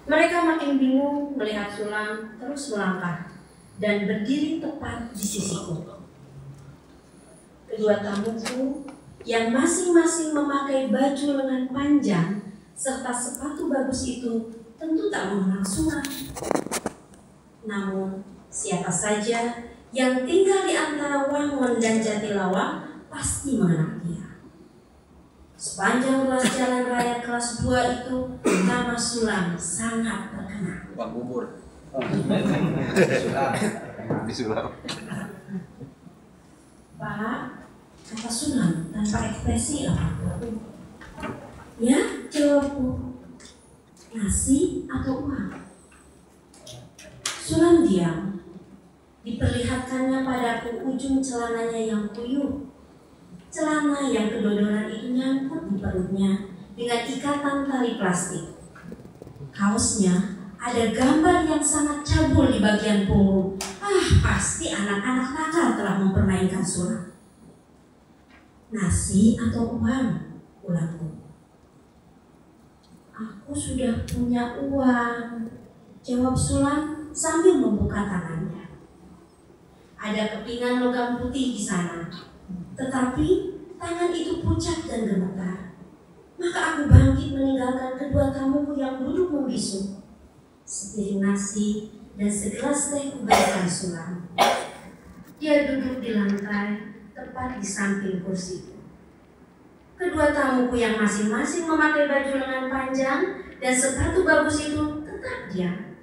Mereka makin bingung melihat Sulam terus melangkah dan berdiri tepat di sisiku. Kedua tamuku yang masing-masing memakai baju lengan panjang serta sepatu bagus itu tentu tak mengenal Sulam. Namun siapa saja yang tinggal di antara Wangon dan Jatilawang pasti mengenal dia. Sepanjang ruas jalan raya kelas 2 itu, nama Sulam sangat terkenal. Bang Bubur. Sulam. Pak, kata Sulam tanpa ekspresi apapun. Ya, jawabku. Nasi atau uang? Sulam diam. Diperlihatkannya padaku ujung celananya yang kuyup. Celana yang kedodoran itu nyangkut di perutnya dengan ikatan tali plastik. Kaosnya ada gambar yang sangat cabul di bagian punggung. Pasti anak-anak nakal telah mempermainkan Sulam. Nasi atau uang? Ulangku. Aku sudah punya uang, jawab Sulam sambil membuka tangannya. Ada kepingan logam putih di sana. Tetapi tangan itu pucat dan gemetar. Maka aku bangkit meninggalkan kedua tamuku yang duduk membisu. Sepiring nasi dan segelas teh kuberikan Sulam. Dia duduk di lantai tepat di samping kursiku. Kedua tamuku yang masing-masing memakai baju lengan panjang dan sepatu bagus itu tetap diam.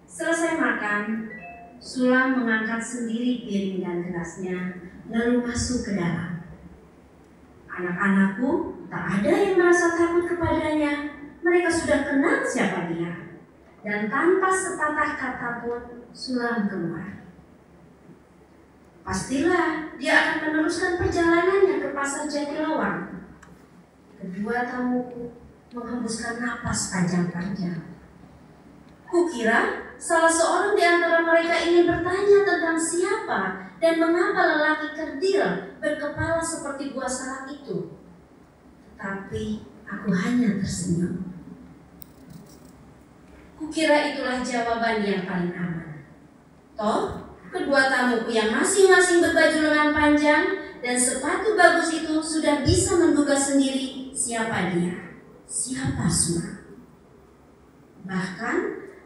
Selesai makan, Sulam mengangkat sendiri piring dan gelasnya, lalu masuk ke dalam. Anak-anakku tak ada yang merasa takut kepadanya. Mereka sudah kenal siapa dia. Dan tanpa sepatah kata pun, Sulam keluar. Pastilah dia akan meneruskan perjalanannya ke pasar Jatilawang. Kedua tamuku menghembuskan napas panjang-panjang. Kukira salah seorang di antara mereka ingin bertanya tentang siapa dan mengapa lelaki kerdil berkepala seperti buah salak itu. Tetapi aku hanya tersenyum. Kukira itulah jawaban yang paling aman. Toh, kedua tamuku yang masing-masing berbaju lengan panjang dan sepatu bagus itu sudah bisa menduga sendiri siapa dia, siapa Sulam. Bahkan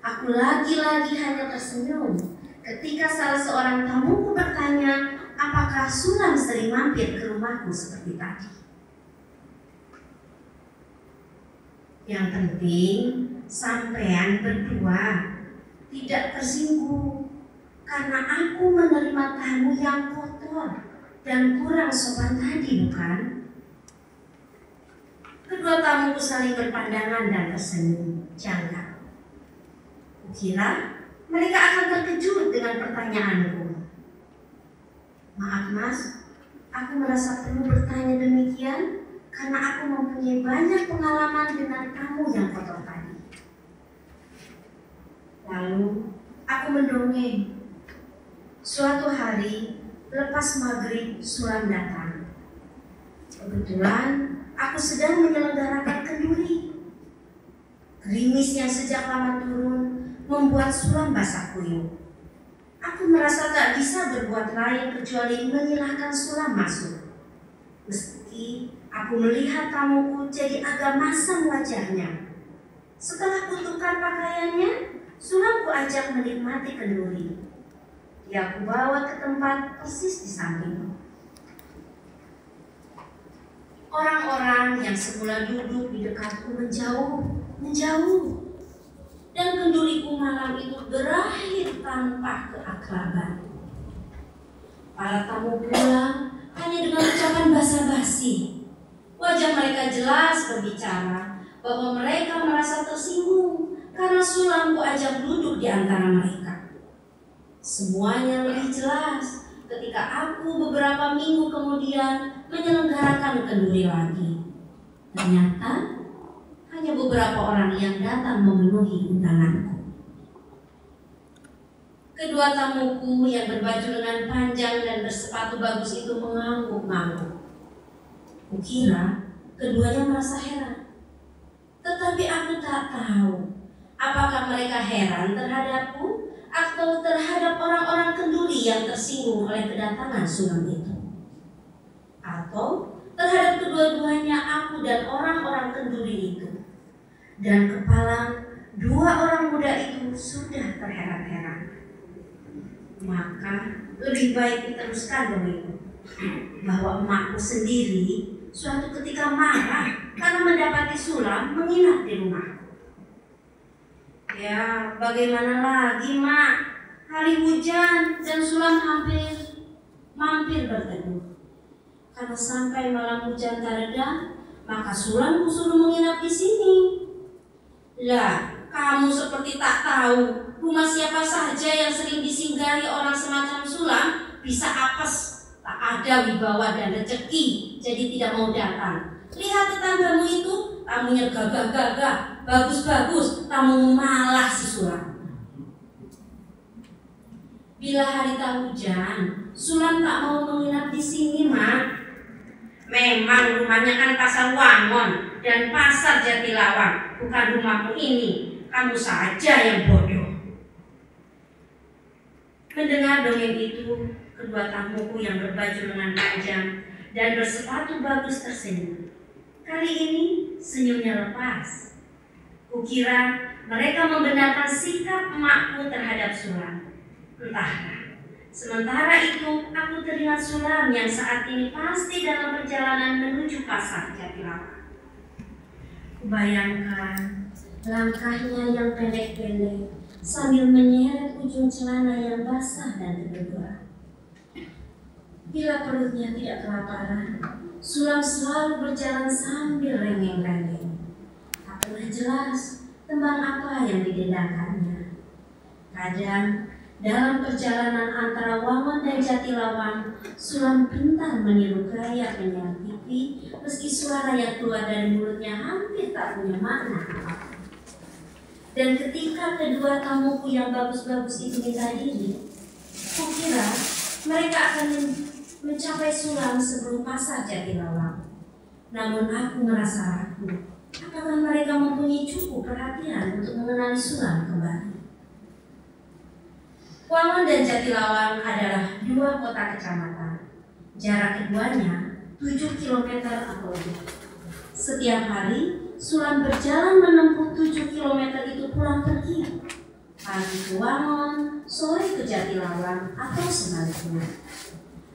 aku lagi-lagi hanya tersenyum ketika salah seorang tamuku bertanya apakah Sulam sering mampir ke rumahku seperti tadi. Yang penting sampean berdua tidak tersinggung karena aku menerima tamu yang kotor dan kurang sopan tadi, bukan? Kedua tamuku saling berpandangan dan tersenyum janggal. Kukira mereka akan terkejut dengan pertanyaanku. Maaf mas, aku merasa perlu bertanya demikian karena aku mempunyai banyak pengalaman dengan tamu yang kotor tadi. Lalu aku mendongeng. Suatu hari lepas maghrib Sulam datang. Kebetulan aku sedang menyelenggarakan kenduri. Gerimis yang sejak lama turun membuat Sulam basah kuyup. Aku merasa tak bisa berbuat lain kecuali menyilahkan Sulam masuk. Meski aku melihat tamuku jadi agak masam wajahnya. Setelah kutukar pakaiannya, Sulam kuajak menikmati kenduri. Dia aku bawa ke tempat persis di samping. Orang-orang yang semula duduk di dekatku menjauh. Dan kenduriku malam itu berakhir tanpa keakraban. Para tamu pulang hanya dengan ucapan basa-basi. Wajah mereka jelas berbicara bahwa mereka merasa tersinggung karena Sulam kuajak duduk di antara mereka. Semuanya lebih jelas ketika aku beberapa minggu kemudian menyelenggarakan kenduri lagi. Ternyata hanya beberapa orang yang datang memenuhi undanganku. Kedua tamuku yang berbaju lengan panjang dan bersepatu bagus itu mengangguk-angguk. Kukira keduanya merasa heran. Tetapi Tetapi aku tak tahu apakah mereka heran terhadapku atau terhadap orang-orang kenduri yang tersinggung oleh kedatangan sulam itu, atau terhadap kedua-duanya aku dan orang-orang kenduri itu. Dan kepala dua orang muda itu sudah terheran-heran. Maka lebih baik diteruskan begitu, bahwa emakku sendiri suatu ketika marah karena mendapati sulam menginap di rumahku. Ya, bagaimana lagi, Mak? Hari hujan dan sulam mampir berteduh. Karena sampai malam hujan tak reda, maka sulam kusuruh menginap di sini. Lah, kamu seperti tak tahu rumah siapa saja yang sering disinggahi orang semacam sulam bisa apes, tak ada wibawa dan rezeki, jadi tidak mau datang. Lihat tetanggamu itu, tamunya gagah-gagah, bagus-bagus, tamu malah si sulam. Bila hari tak hujan, sulam tak mau menginap di sini, Mak. Memang rumahnya kan Pasar Wangon dan Pasar Jatilawang, bukan rumahmu ini. Kamu saja yang bodoh. Mendengar dongeng itu, kedua tamuku yang berbaju lengan panjang dan bersepatu bagus tersenyum. Kali ini senyumnya lepas. Kukira mereka membenarkan sikap emakku terhadap sulam. Entahlah. Sementara itu aku teringat sulam yang saat ini pasti dalam perjalanan menuju Pasar Jatilawang. Kubayangkan langkahnya yang pendek-pendek sambil menyeret ujung celana yang basah dan bergerak. Bila perutnya tidak kelaparan, sulam selalu berjalan sambil rengeng-rengeng. Tak pernah jelas tembang apa yang didendangkannya. Kadang dalam perjalanan antara Wangon dan Jatilawang, sulam pintar meniru gaya penyiar TV meski suara yang keluar dari mulutnya hampir tak punya makna. Dan ketika kedua tamuku yang bagus-bagus itu minta diri, kukira mereka akan mencapai sulam sebelum Pasar Jatilawang. Namun aku merasa ragu, apakah mereka mempunyai cukup perhatian untuk mengenali sulam kembali. Wangon dan Jatilawang adalah dua kota kecamatan. Jarak keduanya 7 km atau lebih. Setiap hari, sulam berjalan menempuh 7 km itu pulang pergi. Pagi ke Wangon, sore ke Jatilawang atau sebaliknya.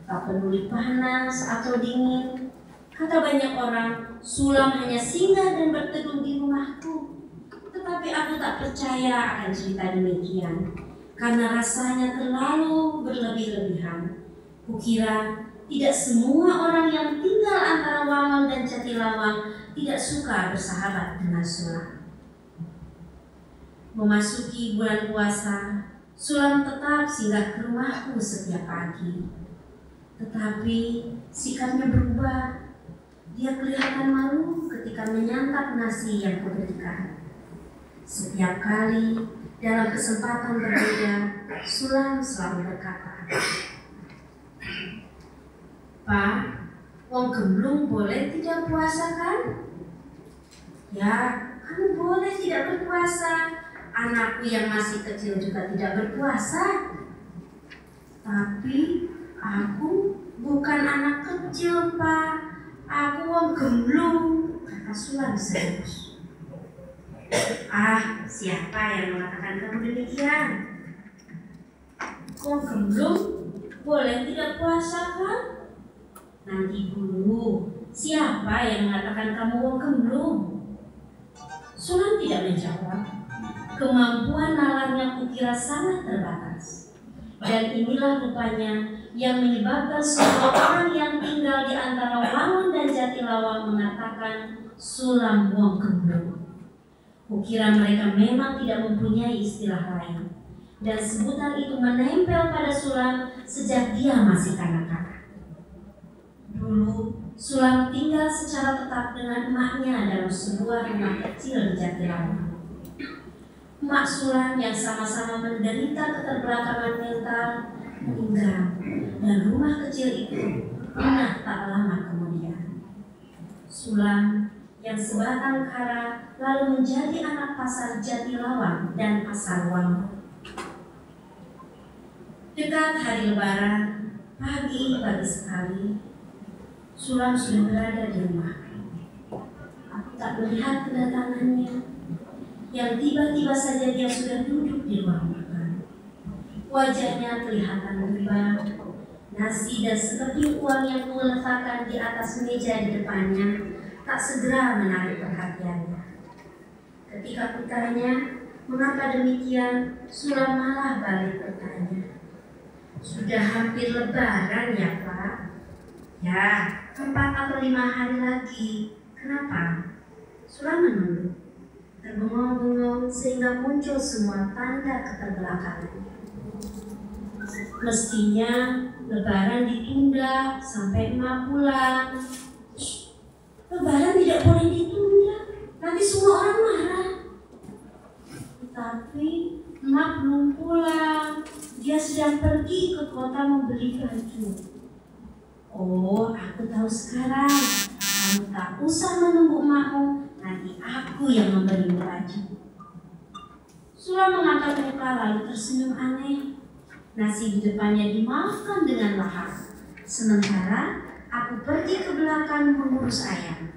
Tak peduli panas atau dingin. Kata banyak orang, sulam hanya singgah dan berteduh di rumahku. Tetapi aku tak percaya akan cerita demikian. Karena rasanya terlalu berlebih-lebihan. Kukira tidak semua orang yang tinggal antara Wangon dan Jatilawang tidak suka bersahabat dengan sulam. Memasuki bulan puasa, sulam tetap singgah ke rumahku setiap pagi. Tetapi sikapnya berubah. Dia kelihatan malu ketika menyantap nasi yang kuberikan. Setiap kali dalam kesempatan berbeda, sulam selalu berkata, "Pak, wong gemblung boleh tidak puasa kan?" "Ya, kamu boleh tidak berpuasa. Anakku yang masih kecil juga tidak berpuasa." "Tapi aku bukan anak kecil, Pak. Aku wong gemblung," kata sulam serius. "Ah, siapa yang mengatakan kamu demikian? Wong gemblung boleh tidak puasa kan?" "Nanti dulu, siapa yang mengatakan kamu wong gemblung?" Sulam tidak menjawab. Kemampuan nalarnya kukira sangat terbatas. Dan inilah rupanya yang menyebabkan semua orang yang tinggal di antara Wangon dan Jatilawang mengatakan sulam wong gemblung. Kukira mereka memang tidak mempunyai istilah lain. Dan sebutan itu menempel pada sulam sejak dia masih kanak-kanak. Dulu, sulam tinggal secara tetap dengan emaknya dalam sebuah rumah kecil di Jatilawang. Emak sulam yang sama-sama menderita keterbelakangan mental meninggal, dan rumah kecil itu punah tak lama kemudian. Sulam yang sebatang kara lalu menjadi anak pasar Jatilawang dan Pasar Wangun. Dekat hari Lebaran, pagi sekali, Sulam sudah berada di rumah. Aku tak melihat kedatangannya, yang tiba-tiba saja dia sudah duduk di ruang makan. Wajahnya kelihatan berubah. Nasi dan sekeping uang yang kuletakkan di atas meja di depannya tak segera menarik perhatiannya. Ketika kutanya, mengapa demikian, Sulam malah balik bertanya, "Sudah hampir Lebaran ya Pak?" "Ya, 4 atau 5 hari lagi. Kenapa?" Sulam menunduk, terbengong-bengong sehingga muncul semua tanda keterbelakangan. Mestinya Lebaran ditunda sampai emak pulang. Lebaran tidak boleh ditunda, nanti semua orang marah. Tapi emak belum pulang, dia sedang pergi ke kota membeli baju. "Oh, aku tahu sekarang. Kamu tak usah menunggu emakmu, nanti aku yang membelimu baju." Sulam mengangkat muka lalu tersenyum aneh. Nasi di depannya dimakan dengan lahap. Sementara aku pergi ke belakang mengurus ayam.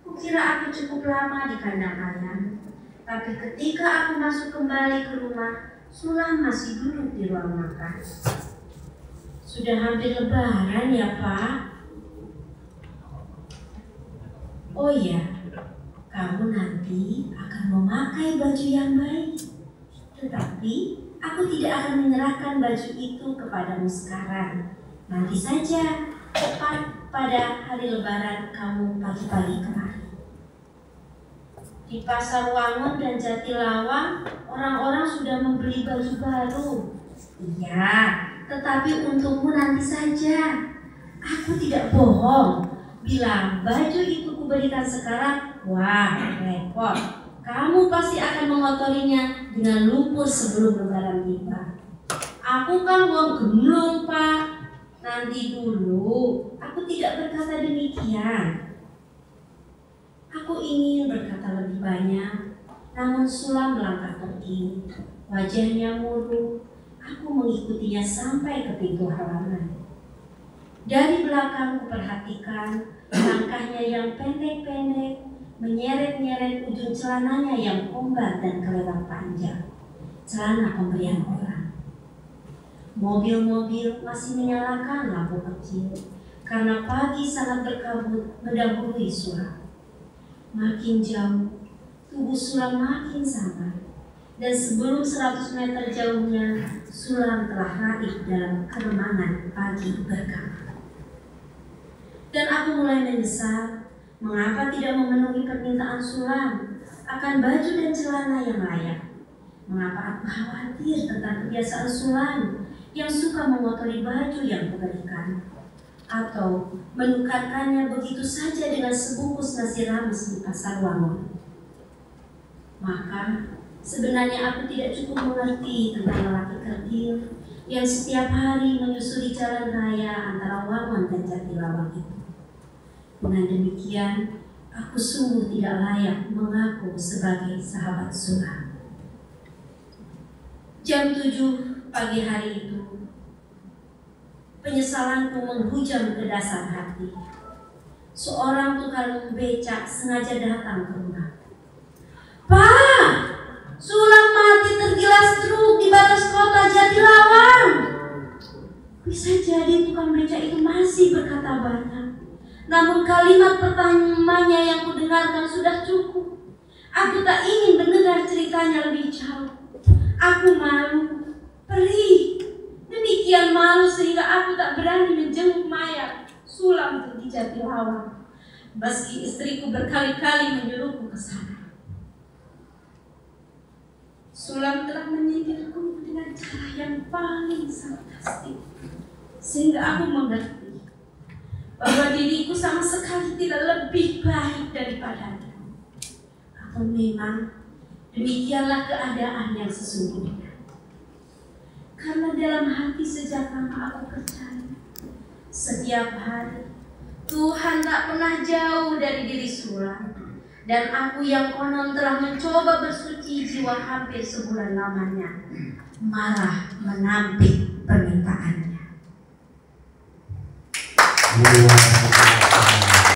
Kukira aku cukup lama di kandang ayam, tapi ketika aku masuk kembali ke rumah, Sulam masih duduk di ruang makan. "Sudah hampir Lebaran ya Pak?" "Oh iya, kamu nanti akan memakai baju yang baik. Tetapi aku tidak akan menyerahkan baju itu kepadamu sekarang. Nanti saja, tepat pada hari Lebaran kamu pagi-pagi kemari." Di Pasar Wangun dan Jatilawang, orang-orang sudah membeli baju baru. "Iya, tetapi untukmu nanti saja. Aku tidak bohong. Bila baju itu kuberikan sekarang, wah repot. Kamu pasti akan mengotorinya dengan lumpur sebelum Lebaran tiba. Aku kan wong gemblung Pak." "Nanti dulu, aku tidak berkata demikian. Aku ingin berkata lebih banyak, namun Sulam melangkah pergi. Wajahnya murung. Aku mengikutinya sampai ke pintu halaman. Dari belakang kuperhatikan langkahnya yang pendek-pendek, menyeret-nyeret ujung celananya yang ombat dan kelewat panjang. Celana pemberian orang. Mobil-mobil masih menyalakan lampu kecil, karena pagi sangat berkabut mendahului Sulam. Makin jauh, tubuh Sulam makin samar, dan sebelum 100 meter jauhnya, Sulam telah raih dalam keremangan pagi berkabut. Dan aku mulai menyesal, mengapa tidak memenuhi permintaan Sulam akan baju dan celana yang layak. Mengapa aku khawatir tentang kebiasaan Sulam yang suka mengotori baju yang kuberikan, atau menukarkannya begitu saja dengan sebungkus nasi rames di Pasar Wangun. Maka sebenarnya aku tidak cukup mengerti tentang lelaki kerdil yang setiap hari menyusuri jalan raya antara Wangun dan Jatilawang itu. Dengan demikian, aku sungguh tidak layak mengaku sebagai sahabat Sulam. Jam 7 pagi hari itu, penyesalanku menghujam ke dasar hati. Seorang tukang becak sengaja datang ke rumah. "Pak, Sulam mati tergilas truk di batas kota Jatilawang." Bisa jadi tukang becak itu masih berkata banyak, namun kalimat pertamanya yang kudengarkan sudah cukup. Aku tak ingin mendengar ceritanya lebih jauh. Aku malu, perih. Demikian malu sehingga aku tak berani menjenguk mayat Sulam di Jatilawang, meski istriku berkali-kali menyuruhku ke sana. Sulam telah menyindirku dengan cara yang paling sarkastik, sehingga aku mengerti bahwa diriku sama sekali tidak lebih baik daripadanya. Atau memang demikianlah keadaan yang sesungguhnya. Karena dalam hati sejak lama aku percaya, setiap hari Tuhan tak pernah jauh dari diri Sulam, dan aku yang konon telah mencoba bersuci jiwa hampir sebulan lamanya, malah menampik permintaannya.